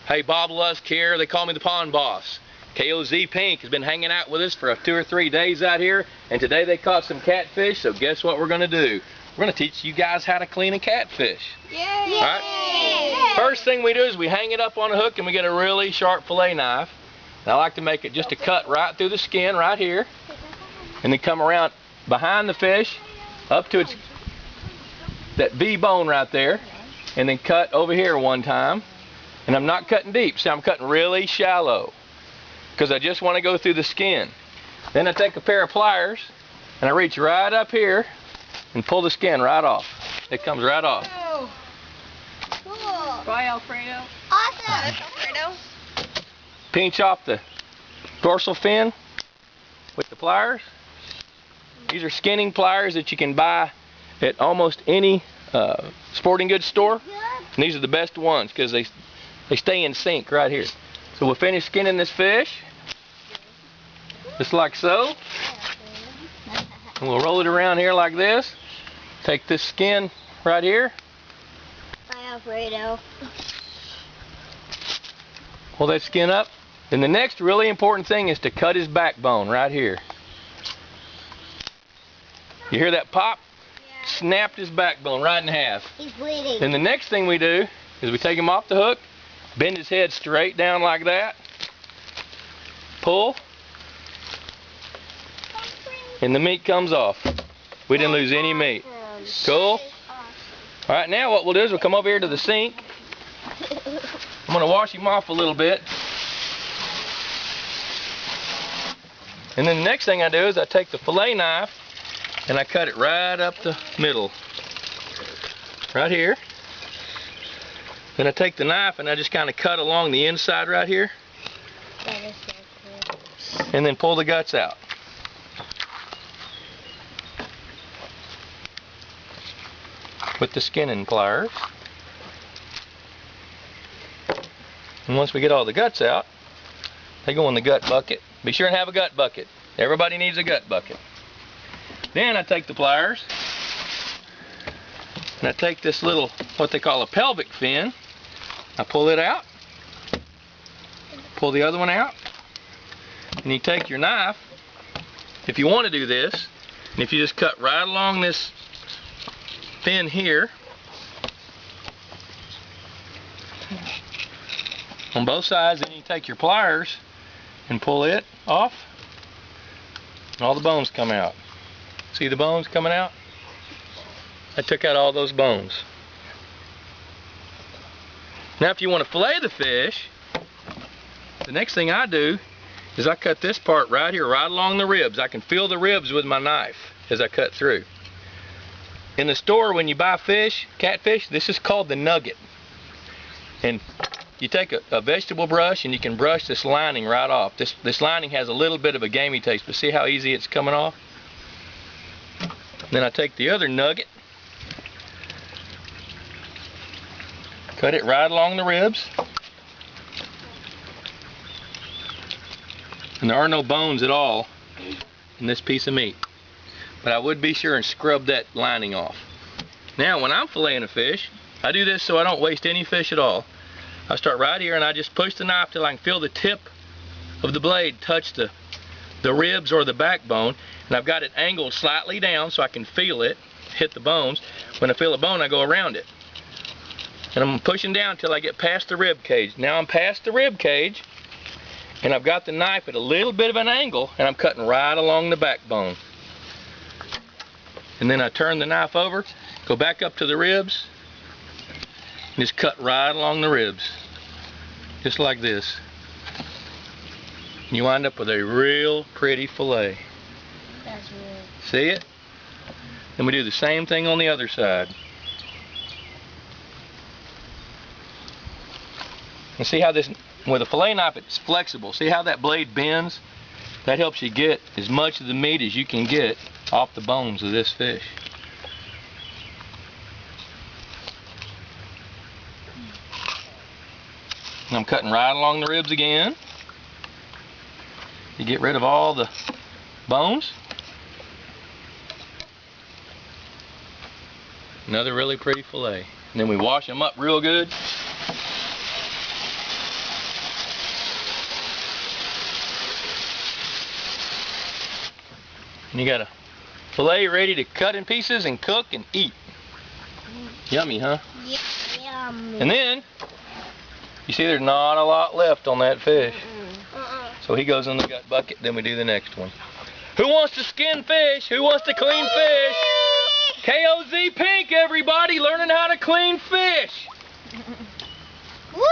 Hey, Bob Lusk here. They call me the Pond Boss. KOZ Pink has been hanging out with us for 2 or 3 days out here, and today they caught some catfish, so guess what we're going to do? We're going to teach you guys how to clean a catfish. Yay! All right? First thing we do is we hang it up on a hook and we get a really sharp fillet knife. And I like to make it just a cut right through the skin right here, and then come around behind the fish up to its that V bone right there, and then cut over here one time. And I'm not cutting deep. See, I'm cutting really shallow because I just want to go through the skin. Then I take a pair of pliers and I reach right up here and pull the skin right off. It comes right off. Oh. Cool. Bye, Alfredo. Awesome, Alfredo. Pinch off the dorsal fin with the pliers. These are skinning pliers that you can buy at almost any sporting goods store. And these are the best ones because they stay in sync right here. So we'll finish skinning this fish, just like so. And we'll roll it around here like this. Take this skin right here. Bye, Alfredo. Pull that skin up. Then the next really important thing is to cut his backbone right here. You hear that pop? Yeah. Snapped his backbone right in half. He's bleeding. Then the next thing we do is we take him off the hook, bend his head straight down like that, pull, and the meat comes off. We didn't lose any meat. Cool? Alright, now what we'll do is we'll come over here to the sink. I'm going to wash him off a little bit. And then the next thing I do is I take the fillet knife and I cut it right up the middle. Right here. Then I take the knife and I just kind of cut along the inside right here. That is so cool. And then pull the guts out. With the skinning pliers. And once we get all the guts out, they go in the gut bucket. Be sure and have a gut bucket. Everybody needs a gut bucket. Then I take the pliers and I take this little, what they call a pelvic fin. I pull it out, pull the other one out, and you take your knife, if you want to do this, and if you just cut right along this fin here, on both sides, then you take your pliers and pull it off, and all the bones come out. See the bones coming out? I took out all those bones. Now if you want to fillet the fish, the next thing I do is I cut this part right here, right along the ribs. I can feel the ribs with my knife as I cut through. In the store when you buy fish, catfish, this is called the nugget. And you take a vegetable brush and you can brush this lining right off. This lining has a little bit of a gamey taste, but see how easy it's coming off? Then I take the other nugget, cut it right along the ribs, and there are no bones at all in this piece of meat, but I would be sure and scrub that lining off. Now when I'm filleting a fish, I do this so I don't waste any fish at all. I start right here and I just push the knife till I can feel the tip of the blade touch the ribs or the backbone, and I've got it angled slightly down so I can feel it hit the bones. When I feel a bone, I go around it. And I'm pushing down until I get past the rib cage. Now I'm past the rib cage, and I've got the knife at a little bit of an angle, and I'm cutting right along the backbone. And then I turn the knife over, go back up to the ribs, and just cut right along the ribs. Just like this. You wind up with a real pretty fillet. That's weird. See it? Then we do the same thing on the other side. And see how this, with a fillet knife, it's flexible. See how that blade bends? That helps you get as much of the meat as you can get off the bones of this fish. And I'm cutting right along the ribs again. You get rid of all the bones. Another really pretty fillet. And then we wash them up real good. And you got a fillet ready to cut in pieces and cook and eat. Yummy, huh? Yummy. And then, you see there's not a lot left on that fish. So he goes in the gut bucket, then we do the next one. Who wants to skin fish? Who wants to clean fish? KOZ Pink, everybody, learning how to clean fish. Woo!